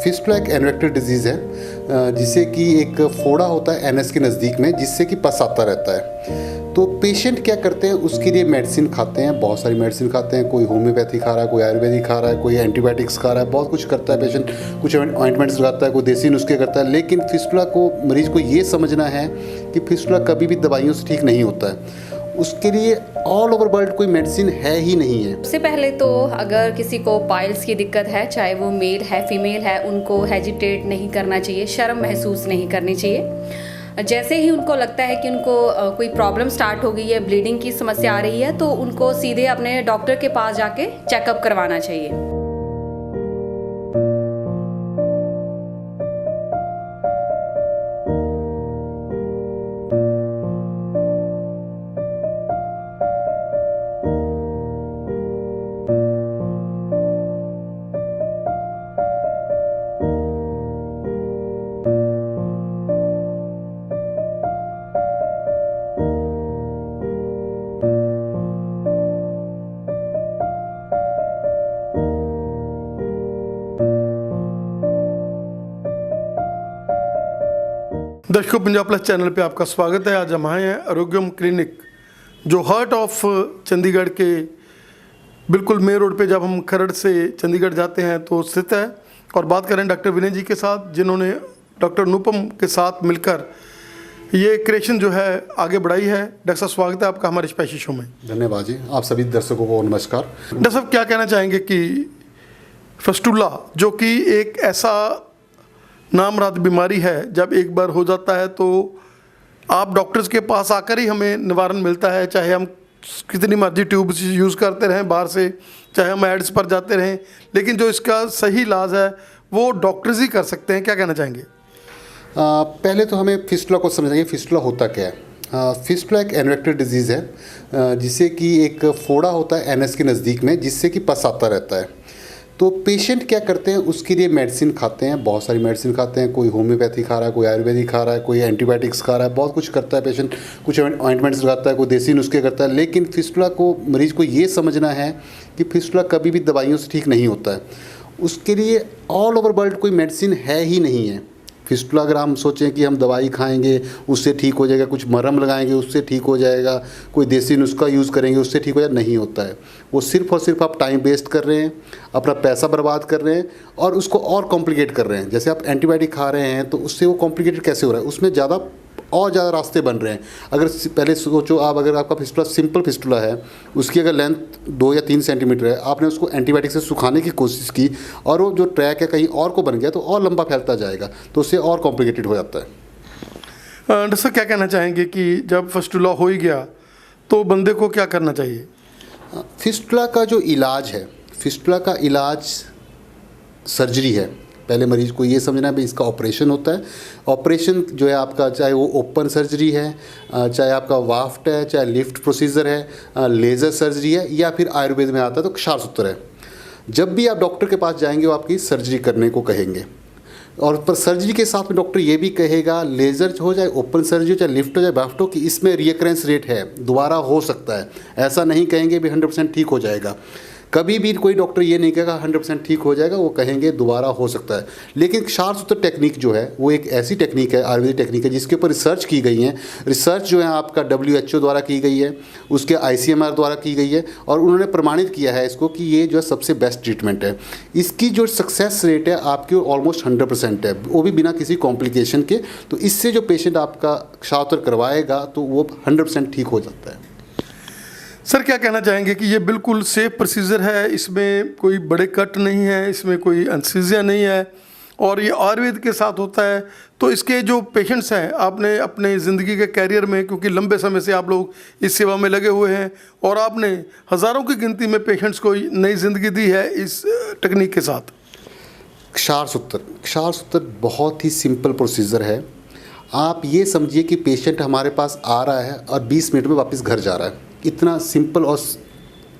Fistula एक anorectal disease है जिससे कि एक फोड़ा होता है एनएस के नज़दीक में, जिससे कि पस आता रहता है। तो पेशेंट क्या करते हैं, उसके लिए मेडिसिन खाते हैं, बहुत सारी मेडिसिन खाते हैं। कोई होम्योपैथी खा रहा है, कोई आयुर्वेदिक खा रहा है, कोई एंटीबायोटिक्स खा रहा है, बहुत कुछ करता है पेशेंट। कुछ ऑइंटमेंट्स लगाता है, कोई देसी नुस्खे करता है। लेकिन फिस्टुला को मरीज़ को ये समझना है कि फिस्टुला कभी भी दवाइयों से ठीक नहीं होता है। उसके लिए ऑल ओवर वर्ल्ड कोई मेडिसिन है ही नहीं है। सबसे पहले तो अगर किसी को पाइल्स की दिक्कत है, चाहे वो मेल है फीमेल है, उनको हेजिटेट नहीं करना चाहिए, शर्म महसूस नहीं करनी चाहिए। जैसे ही उनको लगता है कि उनको कोई प्रॉब्लम स्टार्ट हो गई है, ब्लीडिंग की समस्या आ रही है, तो उनको सीधे अपने डॉक्टर के पास जाके चेकअप करवाना चाहिए। दर्शकों, पंजाब प्लस चैनल पे आपका स्वागत है। आज हम आए हैं आरोग्यम क्लिनिक, जो हार्ट ऑफ चंडीगढ़ के बिल्कुल मेन रोड पे, जब हम खरड़ से चंडीगढ़ जाते हैं तो स्थित है। और बात करें डॉक्टर विनय जी के साथ, जिन्होंने डॉक्टर अनुपम के साथ मिलकर ये क्रिएशन जो है आगे बढ़ाई है। डॉक्टर साहब, स्वागत है आपका हमारे स्पेशल शो में। धन्यवाद जी, आप सभी दर्शकों को नमस्कार। डॉक्टर साहब, क्या कहना चाहेंगे कि फिस्टुला, जो कि एक ऐसा नामराद बीमारी है, जब एक बार हो जाता है तो आप डॉक्टर्स के पास आकर ही हमें निवारण मिलता है, चाहे हम कितनी मर्जी ट्यूब्स यूज़ करते रहें बाहर से, चाहे हम एड्स पर जाते रहें, लेकिन जो इसका सही इलाज है वो डॉक्टर्स ही कर सकते हैं। क्या कहना चाहेंगे? पहले तो हमें फिस्टुला को समझेंगे, फिस्टुला होता क्या है। फिस्टुला एक एनोरेक्टल डिजीज़ है जिससे कि एक फोड़ा होता है एनएस के नज़दीक में, जिससे कि पस आता रहता है। तो पेशेंट क्या करते हैं, उसके लिए मेडिसिन खाते हैं, बहुत सारी मेडिसिन खाते हैं। कोई होम्योपैथी खा रहा है, कोई आयुर्वेदिक खा रहा है, कोई एंटीबायोटिक्स खा रहा है, बहुत कुछ करता है पेशेंट। कुछ ऑइंटमेंट्स लगाता है, कोई देसी नुस्खे करता है। लेकिन फिस्टुला को मरीज़ को ये समझना है कि फिस्टुला कभी भी दवाइयों से ठीक नहीं होता है। उसके लिए ऑल ओवर वर्ल्ड कोई मेडिसिन है ही नहीं है। फिस्टुला अगर हम सोचें कि हम दवाई खाएंगे उससे ठीक हो जाएगा, कुछ मरहम लगाएंगे उससे ठीक हो जाएगा, कोई देसी नुस्खा यूज़ करेंगे उससे ठीक हो जाएगा, नहीं होता है। वो सिर्फ़ और सिर्फ आप टाइम वेस्ट कर रहे हैं, अपना पैसा बर्बाद कर रहे हैं और उसको और कॉम्प्लिकेट कर रहे हैं। जैसे आप एंटीबायोटिक खा रहे हैं तो उससे वो कॉम्प्लिकेटेड कैसे हो रहा है, उसमें ज़्यादा रास्ते बन रहे हैं। अगर पहले सोचो आप, अगर आपका फिस्टुला सिंपल फिस्टुला है, उसकी अगर लेंथ 2 या 3 सेंटीमीटर है, आपने उसको एंटीबायोटिक से सुखाने की कोशिश की और वो जो ट्रैक है कहीं और को बन गया, तो और लंबा फैलता जाएगा, तो उससे और कॉम्प्लिकेटेड हो जाता है। डॉक्टर साहब, क्या कहना चाहेंगे कि जब फिस्टुला हो ही गया तो बंदे को क्या करना चाहिए? फिस्टुला का जो इलाज है, फिस्टुला का इलाज सर्जरी है। पहले मरीज़ को ये समझना है भाई इसका ऑपरेशन होता है। ऑपरेशन जो है आपका, चाहे वो ओपन सर्जरी है, चाहे आपका वाफ्ट है, चाहे लिफ्ट प्रोसीजर है, लेज़र सर्जरी है, या फिर आयुर्वेद में आता है तो क्षारसूत्र है। जब भी आप डॉक्टर के पास जाएंगे वो आपकी सर्जरी करने को कहेंगे, और पर सर्जरी के साथ में डॉक्टर ये भी कहेगा, लेज़र हो चाहे ओपन सर्जरी हो चाहे लिफ्ट हो चाहे वाफ्ट हो, कि इसमें रिकरेंस रेट है, दोबारा हो सकता है। ऐसा नहीं कहेंगे भी 100% ठीक हो जाएगा। कभी भी कोई डॉक्टर ये नहीं कहेगा 100% ठीक हो जाएगा, वो कहेंगे दोबारा हो सकता है। लेकिन क्षारसूत्र टेक्निक जो है वो एक ऐसी टेक्निक है, आयुर्वेदिक टेक्निक है, जिसके ऊपर रिसर्च की गई है। रिसर्च जो है आपका WHO द्वारा की गई है, उसके ICMR द्वारा की गई है, और उन्होंने प्रमाणित किया है इसको कि ये जो है सबसे बेस्ट ट्रीटमेंट है। इसकी जो सक्सेस रेट है आपकी ऑलमोस्ट 100% है, वो भी बिना किसी कॉम्प्लिकेशन के। तो इससे जो पेशेंट आपका क्षारसूत्र करवाएगा तो वो 100% ठीक हो जाता है। सर, क्या कहना चाहेंगे कि ये बिल्कुल सेफ प्रोसीजर है, इसमें कोई बड़े कट नहीं है, इसमें कोई एनेस्थीसिया नहीं है, और ये आयुर्वेद के साथ होता है, तो इसके जो पेशेंट्स हैं, आपने अपने ज़िंदगी के कैरियर में, क्योंकि लंबे समय से आप लोग इस सेवा में लगे हुए हैं और आपने हज़ारों की गिनती में पेशेंट्स को नई ज़िंदगी दी है इस टेक्निक के साथ। क्षारसूत्र बहुत ही सिंपल प्रोसीजर है। आप ये समझिए कि पेशेंट हमारे पास आ रहा है और 20 मिनट में वापस घर जा रहा है। इतना सिंपल और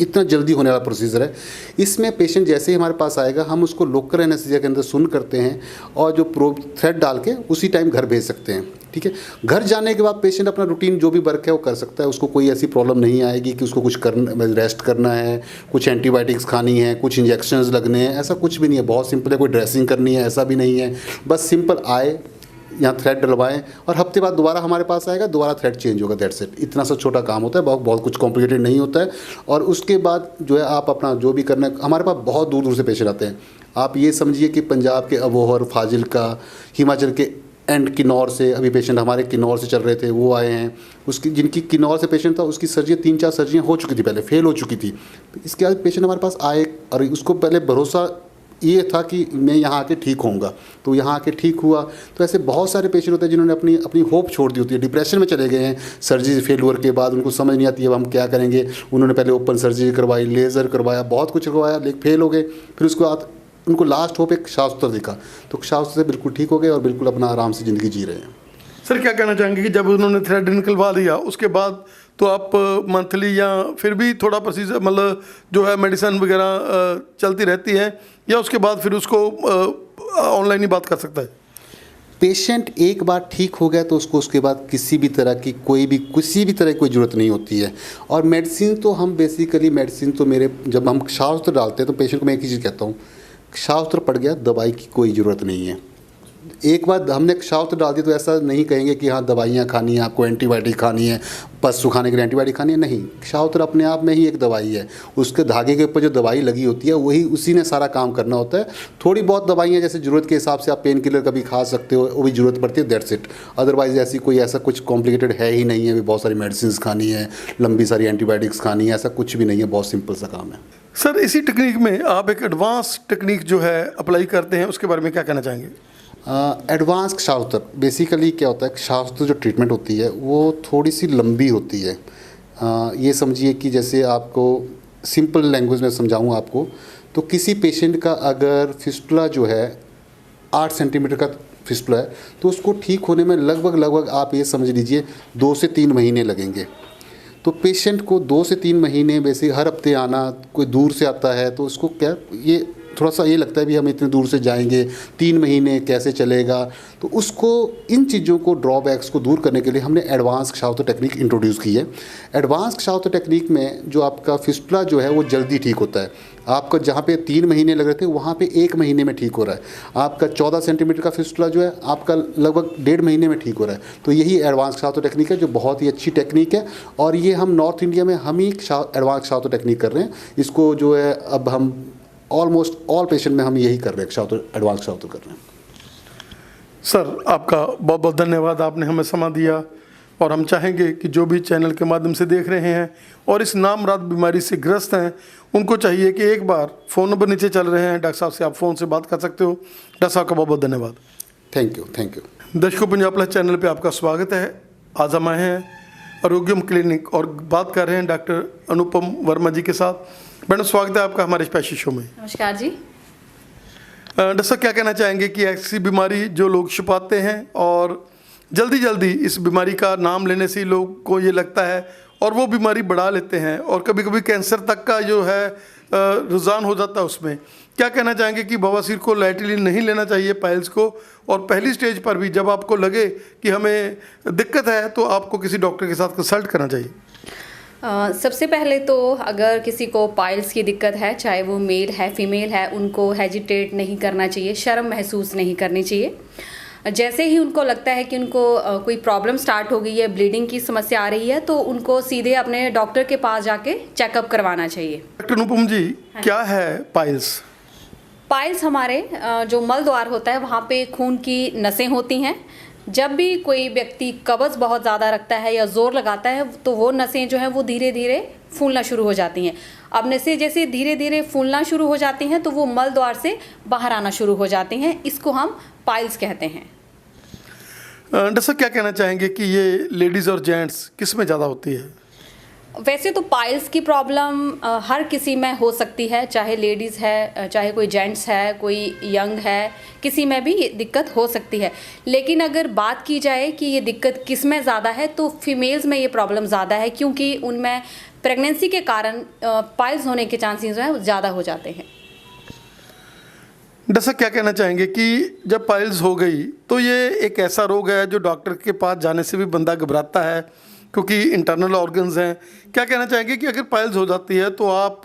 इतना जल्दी होने वाला प्रोसीजर है। इसमें पेशेंट जैसे ही हमारे पास आएगा हम उसको लोकल एनेस्थीसिया के अंदर सुन करते हैं और जो प्रोब थ्रेड डाल के उसी टाइम घर भेज सकते हैं। ठीक है, घर जाने के बाद पेशेंट अपना रूटीन जो भी वर्क है वो कर सकता है, उसको कोई ऐसी प्रॉब्लम नहीं आएगी कि उसको कुछ करना, रेस्ट करना है, कुछ एंटीबायोटिक्स खानी है, कुछ इंजेक्शंस लगने हैं, ऐसा कुछ भी नहीं है। बहुत सिंपल है, कोई ड्रेसिंग करनी है ऐसा भी नहीं है। बस सिंपल आए, यहाँ थ्रेड डलवाएं और हफ्ते बाद दोबारा हमारे पास आएगा, दोबारा थ्रेड चेंज होगा, दैट्स इट। इतना सा छोटा काम होता है, बहुत कुछ कॉम्प्लिकेटेड नहीं होता है। और उसके बाद जो है आप अपना जो भी करना है, हमारे पास बहुत दूर दूर से पेशेंट आते हैं। आप ये समझिए कि पंजाब के अबोहर, फाजिलका, हिमाचल के एंड किन्नौर से अभी पेशेंट हमारे किन्नौर से चल रहे थे, वो आए हैं। उसकी जिनकी किन्नौर से पेशेंट था उसकी सर्जरी 3-4 सर्जरियाँ हो चुकी थी, पहले फेल हो चुकी थी। इसके बाद पेशेंट हमारे पास आए और उसको पहले भरोसा ये था कि मैं यहाँ आके ठीक होऊंगा, तो यहाँ आके ठीक हुआ। तो ऐसे बहुत सारे पेशेंट होते हैं जिन्होंने अपनी होप छोड़ दी होती है, डिप्रेशन में चले गए हैं सर्जरी फेलियर के बाद, उनको समझ नहीं आती है अब हम क्या करेंगे। उन्होंने पहले ओपन सर्जरी करवाई, लेज़र करवाया, बहुत कुछ करवाया, लेकिन फेल हो गए। फिर उसके बाद उनको लास्ट होप एक शास्त्र दिखा, तो शास्त्र से बिल्कुल ठीक हो गए और बिल्कुल अपना आराम से ज़िंदगी जी रहे हैं। सर क्या कहना चाहेंगे कि जब उन्होंने थ्रेड निकलवा दिया उसके बाद तो आप मंथली या फिर भी थोड़ा प्रोसीजर मतलब जो है मेडिसिन वगैरह चलती रहती है, या उसके बाद फिर उसको ऑनलाइन ही बात कर सकता है? पेशेंट एक बार ठीक हो गया तो उसको उसके बाद किसी भी तरह की कोई ज़रूरत नहीं होती है। और मेडिसिन तो हम बेसिकली जब हम क्षावस्त्र डालते हैं तो पेशेंट को मैं एक ही चीज़ कहता हूँ, क्षावस्त्र पड़ गया, दवाई की कोई ज़रूरत नहीं है। एक बार हमने क्षावस्त्र डाल दिया तो ऐसा नहीं कहेंगे कि हाँ दवाइयाँ खानी है, आपको एंटीबायोटिक खानी है, पस सुखाने के लिए एंटीबायोटिक खानी है, नहीं। क्षावस्त्र अपने आप में ही एक दवाई है, उसके धागे के ऊपर जो दवाई लगी होती है वही उसी ने सारा काम करना होता है। थोड़ी बहुत दवाइयाँ जैसे ज़रूरत के हिसाब से आप पेन किलर कभी खा सकते हो, वो भी ज़रूरत पड़ती है, दैट्स इट। अदरवाइज़ ऐसा कुछ कॉम्प्लिकेटेड है ही नहीं है। अभी बहुत सारी मेडिसिन खानी है, लंबी सारी एंटीबायोटिक्स खानी है, ऐसा कुछ भी नहीं है, बहुत सिंपल सा काम है। सर इसी टेक्निक में आप एक एडवांस टेक्निक जो है अप्लाई करते हैं, उसके बारे में क्या कहना चाहेंगे? एडवांस क्षावस्त्र बेसिकली क्या होता है, क्षावस्त्र जो ट्रीटमेंट होती है वो थोड़ी सी लंबी होती है। ये समझिए कि जैसे आपको सिंपल लैंग्वेज में समझाऊँ आपको, तो किसी पेशेंट का अगर फिस्टुला जो है 8 सेंटीमीटर का फिस्टुला है तो उसको ठीक होने में लगभग आप ये समझ लीजिए 2 से 3 महीने लगेंगे। तो पेशेंट को 2 से 3 महीने वैसे हर हफ्ते आना, कोई दूर से आता है तो उसको क्या ये थोड़ा सा ये लगता है भी हम इतने दूर से जाएंगे, 3 महीने कैसे चलेगा। तो उसको इन चीज़ों को ड्रॉबैक्स को दूर करने के लिए हमने एडवांस क्षावस्त्र टेक्निक इंट्रोड्यूस की है। एडवांस क्षावस्त्र टेक्निक में जो आपका फिस्टुला जो है वो जल्दी ठीक होता है। आपका जहाँ पे 3 महीने लग रहे थे वहाँ पे 1 महीने में ठीक हो रहा है। आपका 14 सेंटीमीटर का फिस्टुला जो है आपका लगभग 1.5 महीने में ठीक हो रहा है। तो यही एडवांस क्षावस्त्र टेक्निक है जो बहुत ही अच्छी टेक्निक है, और ये हम नॉर्थ इंडिया में हम ही एडवांस क्षावस्त्र टेक्निक कर रहे हैं। इसको जो है अब हम ऑलमोस्ट ऑल पेशेंट में हम यही कर रहे हैं, एडवांस क्षावस्त्र कर रहे हैं। सर आपका बहुत बहुत धन्यवाद, आपने हमें समय दिया। और हम चाहेंगे कि जो भी चैनल के माध्यम से देख रहे हैं और इस नामराद बीमारी से ग्रस्त हैं, उनको चाहिए कि एक बार फ़ोन नंबर नीचे चल रहे हैं, डॉक्टर साहब से आप फ़ोन से बात कर सकते हो। डॉक्टर साहब का बहुत बहुत धन्यवाद। Thank you. दर्शकों, पंजाब प्लस चैनल पे आपका स्वागत है। आज हम आए हैं आरोग्यम क्लिनिक और बात कर रहे हैं डॉक्टर अनुपम वर्मा जी के साथ। मैडम स्वागत है आपका हमारे स्पेशल शो में। नमस्कार जी। डॉक्टर साहब क्या कहना चाहेंगे कि ऐसी बीमारी जो लोग छुपाते हैं और जल्दी इस बीमारी का नाम लेने से ही लोग को ये लगता है और वो बीमारी बढ़ा लेते हैं और कभी कभी कैंसर तक का जो है रुझान हो जाता है उसमें, क्या कहना चाहेंगे कि बवासीर को लाइटली नहीं लेना चाहिए, पाइल्स को, और पहली स्टेज पर भी जब आपको लगे कि हमें दिक्कत है तो आपको किसी डॉक्टर के साथ कंसल्ट करना चाहिए? सबसे पहले तो अगर किसी को पाइल्स की दिक्कत है, चाहे वो मेल है फीमेल है, उनको हेजिटेट नहीं करना चाहिए, शर्म महसूस नहीं करनी चाहिए। जैसे ही उनको लगता है कि उनको कोई प्रॉब्लम स्टार्ट हो गई है, ब्लीडिंग की समस्या आ रही है, तो उनको सीधे अपने डॉक्टर के पास जाके चेकअप करवाना चाहिए। डॉक्टर अनुपम जी, क्या है पाइल्स? पाइल्स हमारे जो मल द्वार होता है वहाँ पे खून की नसें होती हैं। जब भी कोई व्यक्ति कब्ज़ बहुत ज़्यादा रखता है या ज़ोर लगाता है तो वो नसें जो हैं वो धीरे धीरे फूलना शुरू हो जाती हैं। अब नसें जैसे धीरे धीरे फूलना शुरू हो जाती हैं तो वो मल द्वार से बाहर आना शुरू हो जाती हैं। इसको हम पाइल्स कहते हैं। डॉक्टर साहब क्या कहना चाहेंगे कि ये लेडीज़ और जेंट्स किस में ज़्यादा होती है? वैसे तो पाइल्स की प्रॉब्लम हर किसी में हो सकती है, चाहे लेडीज़ है, चाहे कोई जेंट्स है, कोई यंग है, किसी में भी ये दिक्कत हो सकती है। लेकिन अगर बात की जाए कि ये दिक्कत किस में ज़्यादा है तो फीमेल्स में ये प्रॉब्लम ज़्यादा है, क्योंकि उनमें प्रेगनेंसी के कारण पाइल्स होने के चांसेस जो है वो ज़्यादा हो जाते हैं। डॉक्टर साहब क्या कहना चाहेंगे कि जब पाइल्स हो गई तो ये एक ऐसा रोग है जो डॉक्टर के पास जाने से भी बंदा घबराता है क्योंकि इंटरनल ऑर्गन्स हैं। क्या कहना चाहेंगे कि अगर पाइल्स हो जाती है तो आप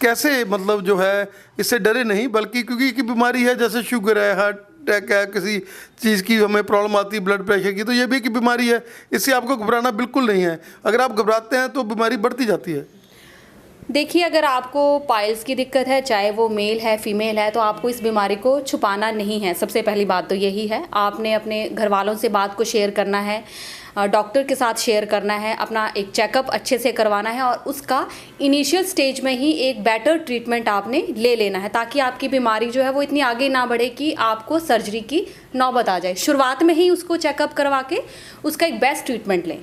कैसे मतलब जो है इससे डरे नहीं, बल्कि क्योंकि एक बीमारी है जैसे शुगर है, हार्ट अटैक है, किसी चीज़ की हमें प्रॉब्लम आती है ब्लड प्रेशर की, तो ये भी एक बीमारी है, इससे आपको घबराना बिल्कुल नहीं है। अगर आप घबराते हैं तो बीमारी बढ़ती जाती है। देखिए, अगर आपको पाइल्स की दिक्कत है, चाहे वो मेल है फीमेल है, तो आपको इस बीमारी को छुपाना नहीं है। सबसे पहली बात तो यही है, आपने अपने घर वालों से बात को शेयर करना है, डॉक्टर के साथ शेयर करना है, अपना एक चेकअप अच्छे से करवाना है और उसका इनिशियल स्टेज में ही एक बेटर ट्रीटमेंट आपने ले लेना है, ताकि आपकी बीमारी जो है वो इतनी आगे ना बढ़े कि आपको सर्जरी की नौबत आ जाए। शुरुआत में ही उसको चेकअप करवा के उसका एक बेस्ट ट्रीटमेंट लें।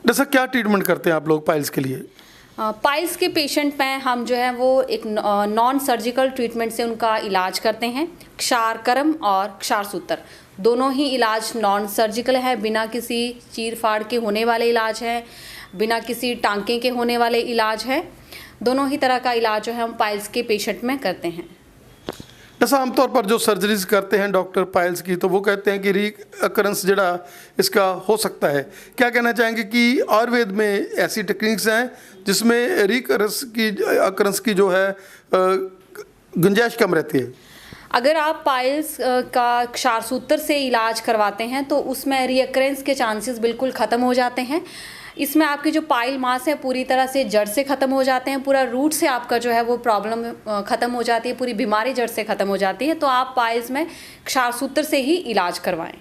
जैसा क्या ट्रीटमेंट करते हैं आप लोग पाइल्स के लिए? पाइल्स के पेशेंट में हम जो है वो एक नॉन सर्जिकल ट्रीटमेंट से उनका इलाज करते हैं। क्षारकर्म और क्षारसूत्र दोनों ही इलाज नॉन सर्जिकल है, बिना किसी चीर फाड़ के होने वाले इलाज है, बिना किसी टांके के होने वाले इलाज है। दोनों ही तरह का इलाज जो है हम पाइल्स के पेशेंट में करते हैं। जैसा आमतौर पर जो सर्जरीज करते हैं डॉक्टर पाइल्स की, तो वो कहते हैं कि रीअकरेंस जड़ा इसका हो सकता है। क्या कहना चाहेंगे कि आयुर्वेद में ऐसी टेक्निक्स हैं जिसमें रीअकरेंस की जो है गुंजाइश कम रहती है? अगर आप पाइल्स का क्षारसूत्र से इलाज करवाते हैं तो उसमें रीअकरेंस के चांसेस बिल्कुल ख़त्म हो जाते हैं। इसमें आपकी जो पाइल मास है पूरी तरह से जड़ से ख़त्म हो जाते हैं, पूरा रूट से आपका जो है वो प्रॉब्लम ख़त्म हो जाती है, पूरी बीमारी जड़ से ख़त्म हो जाती है। तो आप पाइल्स में क्षारसूत्र से ही इलाज करवाएं।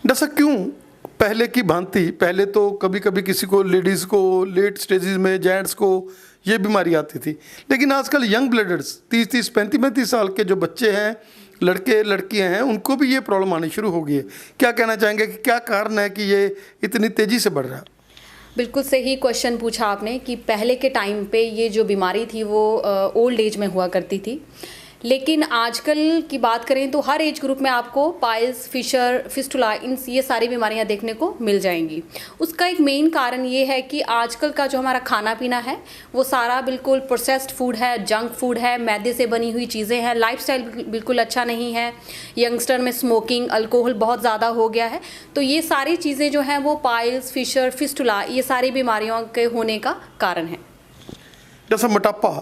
डॉक्टर क्यों पहले की भांति, पहले तो कभी कभी किसी को, लेडीज़ को लेट स्टेजेस में, जेंट्स को ये बीमारी आती थी, लेकिन आजकल यंग ब्लडर्स 30-30, 35-35 साल के जो बच्चे हैं, लड़के लड़कियां हैं, उनको भी ये प्रॉब्लम आनी शुरू हो गई है। क्या कहना चाहेंगे कि क्या कारण है कि ये इतनी तेज़ी से बढ़ रहा है? बिल्कुल सही क्वेश्चन पूछा आपने कि पहले के टाइम पे ये जो बीमारी थी वो ओल्ड एज में हुआ करती थी, लेकिन आजकल की बात करें तो हर एज ग्रुप में आपको पाइल्स, फिशर, फिस्टुला, ये सारी बीमारियां देखने को मिल जाएंगी। उसका एक मेन कारण ये है कि आजकल का जो हमारा खाना पीना है वो सारा बिल्कुल प्रोसेस्ड फूड है, जंक फूड है, मैदे से बनी हुई चीज़ें हैं, लाइफस्टाइल बिल्कुल अच्छा नहीं है। यंगस्टर में स्मोकिंग, अल्कोहल बहुत ज़्यादा हो गया है। तो ये सारी चीज़ें जो हैं वो पाइल्स, फिशर, फिस्टुला, ये सारी बीमारियों के होने का कारण है। जैसा मोटापा,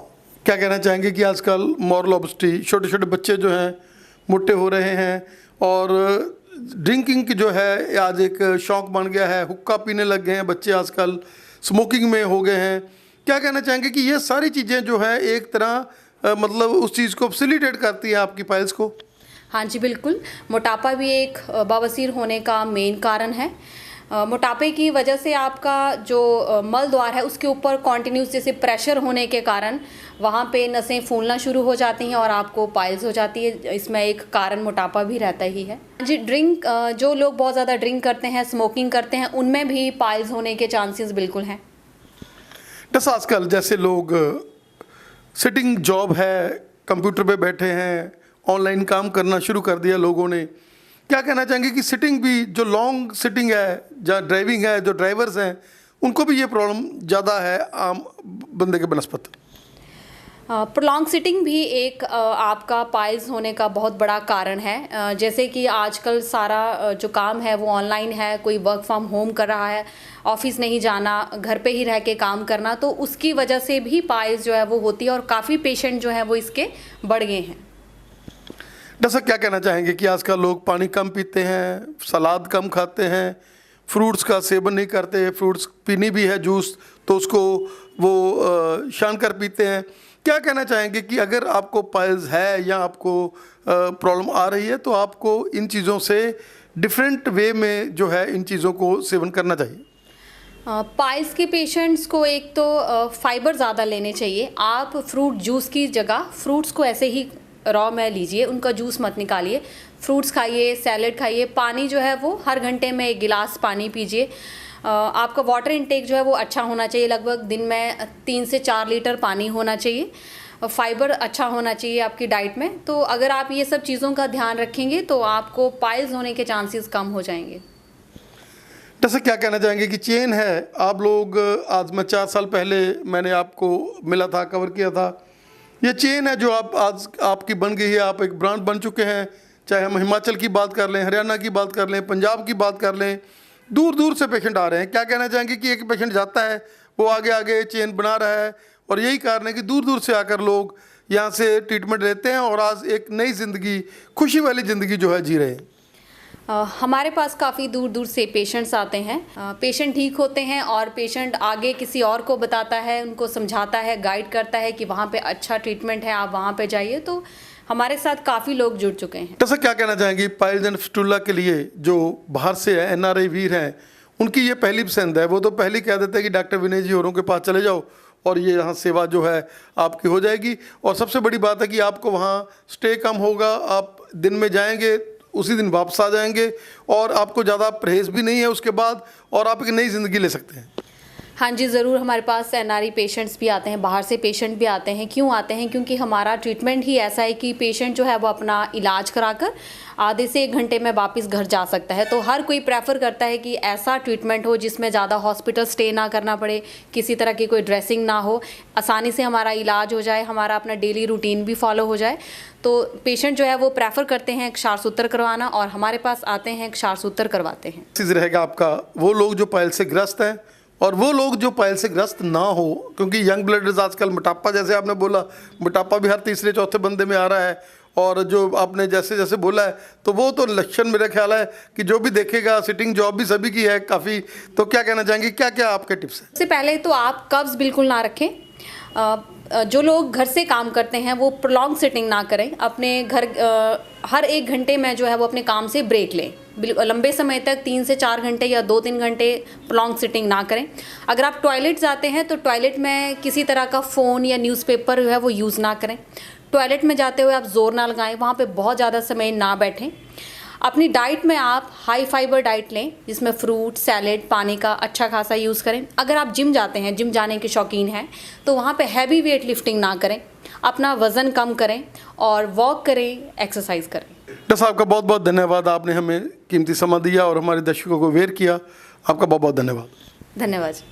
क्या कहना चाहेंगे कि आजकल मॉरल ओबेसिटी, छोटे छोटे बच्चे जो हैं मोटे हो रहे हैं, और ड्रिंकिंग की जो है आज एक शौक बन गया है, हुक्का पीने लग गए हैं बच्चे आजकल, स्मोकिंग में हो गए हैं। क्या कहना चाहेंगे कि ये सारी चीज़ें जो है एक तरह मतलब उस चीज़ को फैसिलिटेट करती है आपकी पाइल्स को? हाँ जी, बिल्कुल। मोटापा भी एक बवासीर होने का मेन कारण है। मोटापे की वजह से आपका जो मल द्वार है उसके ऊपर कॉन्टिन्यूस जैसे प्रेशर होने के कारण वहाँ पे नसें फूलना शुरू हो जाती हैं और आपको पाइल्स हो जाती है। इसमें एक कारण मोटापा भी रहता ही है जी। ड्रिंक, जो लोग बहुत ज़्यादा ड्रिंक करते हैं, स्मोकिंग करते हैं, उनमें भी पाइल्स होने के चांसेस बिल्कुल हैं। जैसा आजकल जैसे लोग सिटिंग जॉब है, कंप्यूटर पे बैठे हैं, ऑनलाइन काम करना शुरू कर दिया लोगों ने, क्या कहना चाहेंगे कि सिटिंग भी, जो लॉन्ग सिटिंग है, जहाँ ड्राइविंग है, जो ड्राइवर्स हैं, उनको भी ये प्रॉब्लम ज़्यादा है आम बंदे के बनस्पत? प्रोलॉन्ग सिटिंग भी एक आपका पाइल्स होने का बहुत बड़ा कारण है। जैसे कि आजकल सारा जो काम है वो ऑनलाइन है, कोई वर्क फ्रॉम होम कर रहा है, ऑफिस नहीं जाना, घर पे ही रह के काम करना, तो उसकी वजह से भी पाइल्स जो है वो होती है और काफ़ी पेशेंट जो है वो इसके बढ़ गए हैं। जैसा क्या कहना चाहेंगे कि आजकल लोग पानी कम पीते हैं, सलाद कम खाते हैं, फ्रूट्स का सेवन नहीं करते, फ्रूट्स पीनी भी है जूस तो उसको वो छान कर पीते हैं। क्या कहना चाहेंगे कि अगर आपको पाइल्स है या आपको प्रॉब्लम आ रही है तो आपको इन चीज़ों से डिफरेंट वे में जो है इन चीज़ों को सेवन करना चाहिए? पाइल्स के पेशेंट्स को एक तो फाइबर ज़्यादा लेने चाहिए। आप फ्रूट जूस की जगह फ्रूट्स को ऐसे ही रॉ में लीजिए, उनका जूस मत निकालिए, फ्रूट्स खाइए, सैलेड खाइए, पानी जो है वो हर घंटे में 1 गिलास पानी पीजिए। आपका वाटर इनटेक जो है वो अच्छा होना चाहिए, लगभग दिन में 3 से 4 लीटर पानी होना चाहिए। फाइबर अच्छा होना चाहिए आपकी डाइट में। तो अगर आप ये सब चीज़ों का ध्यान रखेंगे तो आपको पाइल्स होने के चांसेस कम हो जाएंगे। जैसे क्या कहना चाहेंगे कि चेन है, आप लोग आज मैं 4 साल पहले मैंने आपको मिला था, कवर किया था, ये चेन है जो आप आज आपकी बन गई है, आप एक ब्रांड बन चुके हैं। चाहे हम हिमाचल की बात कर लें, हरियाणा की बात कर लें, पंजाब की बात कर लें, दूर दूर से पेशेंट आ रहे हैं। क्या कहना चाहेंगे कि एक पेशेंट जाता है वो आगे आगे चेन बना रहा है, और यही कारण है कि दूर दूर से आकर लोग यहाँ से ट्रीटमेंट लेते हैं और आज एक नई ज़िंदगी, खुशी वाली ज़िंदगी जो है जी रहे हैं। हमारे पास काफ़ी दूर दूर से पेशेंट्स आते हैं। पेशेंट ठीक होते हैं और पेशेंट आगे किसी और को बताता है, उनको समझाता है, गाइड करता है कि वहाँ पे अच्छा ट्रीटमेंट है, आप वहाँ पे जाइए। तो हमारे साथ काफ़ी लोग जुड़ चुके हैं। जैसा क्या कहना चाहेंगे पाइल्स एंड फिस्टुला के लिए जो बाहर से है, NRI वीर हैं, उनकी ये पहली पसंद है। वो तो पहले कह देते हैं कि डॉक्टर विनय जी औरों के पास चले जाओ और ये यहाँ सेवा जो है आपकी हो जाएगी। और सबसे बड़ी बात है कि आपको वहाँ स्टे कम होगा, आप दिन में जाएंगे उसी दिन वापस आ जाएंगे, और आपको ज़्यादा परहेज भी नहीं है उसके बाद, और आप एक नई ज़िंदगी ले सकते हैं। हाँ जी, ज़रूर। हमारे पास NRI पेशेंट्स भी आते हैं, बाहर से पेशेंट भी आते हैं। क्यों आते हैं? क्योंकि हमारा ट्रीटमेंट ही ऐसा है कि पेशेंट जो है वो अपना इलाज कराकर आधे से 1 घंटे में वापस घर जा सकता है। तो हर कोई प्रेफर करता है कि ऐसा ट्रीटमेंट हो जिसमें ज़्यादा हॉस्पिटल स्टे ना करना पड़े, किसी तरह की कोई ड्रेसिंग ना हो, आसानी से हमारा इलाज हो जाए, हमारा अपना डेली रूटीन भी फॉलो हो जाए। तो पेशेंट जो है वो प्रेफर करते हैं क्षारसूत्र करवाना, और हमारे पास आते हैं क्षारसूत्र करवाते हैं। चीज़ रहेगा आपका वो लोग जो पाइल से ग्रस्त हैं और वो लोग जो पाइल से ग्रस्त ना हो, क्योंकि यंग ब्लडर्स आजकल मोटापा, जैसे आपने बोला, मोटापा भी हर तीसरे चौथे बंदे में आ रहा है। और जो आपने जैसे जैसे बोला है, तो वो तो लक्षण मेरा ख्याल है कि जो भी देखेगा, सिटिंग जॉब भी सभी की है काफ़ी। तो क्या कहना चाहेंगे, क्या क्या आपके टिप्स हैं? सबसे पहले तो आप कब्ज़ बिल्कुल ना रखें। जो लोग घर से काम करते हैं वो प्रोलॉन्ग सिटिंग ना करें। अपने घर हर 1 घंटे में जो है वो अपने काम से ब्रेक लें। लंबे समय तक 3 से 4 घंटे या 2-3 घंटे प्रोलॉन्ग सिटिंग ना करें। अगर आप टॉयलेट जाते हैं तो टॉयलेट में किसी तरह का फ़ोन या न्यूज़पेपर जो है वो यूज़ ना करें। टॉयलेट में जाते हुए आप ज़ोर ना लगाएं, वहाँ पे बहुत ज़्यादा समय ना बैठें। अपनी डाइट में आप हाई फाइबर डाइट लें, जिसमें फ्रूट, सैलेड, पानी का अच्छा खासा यूज़ करें। अगर आप जिम जाते हैं, जिम जाने के शौकीन हैं, तो वहाँ पे हैवी वेट लिफ्टिंग ना करें, अपना वज़न कम करें और वॉक करें, एक्सरसाइज करें। डॉक्टर साहब का बहुत बहुत धन्यवाद, आपने हमें कीमती समय दिया और हमारे दर्शकों को अवेयर किया। आपका बहुत बहुत धन्यवाद। धन्यवाद।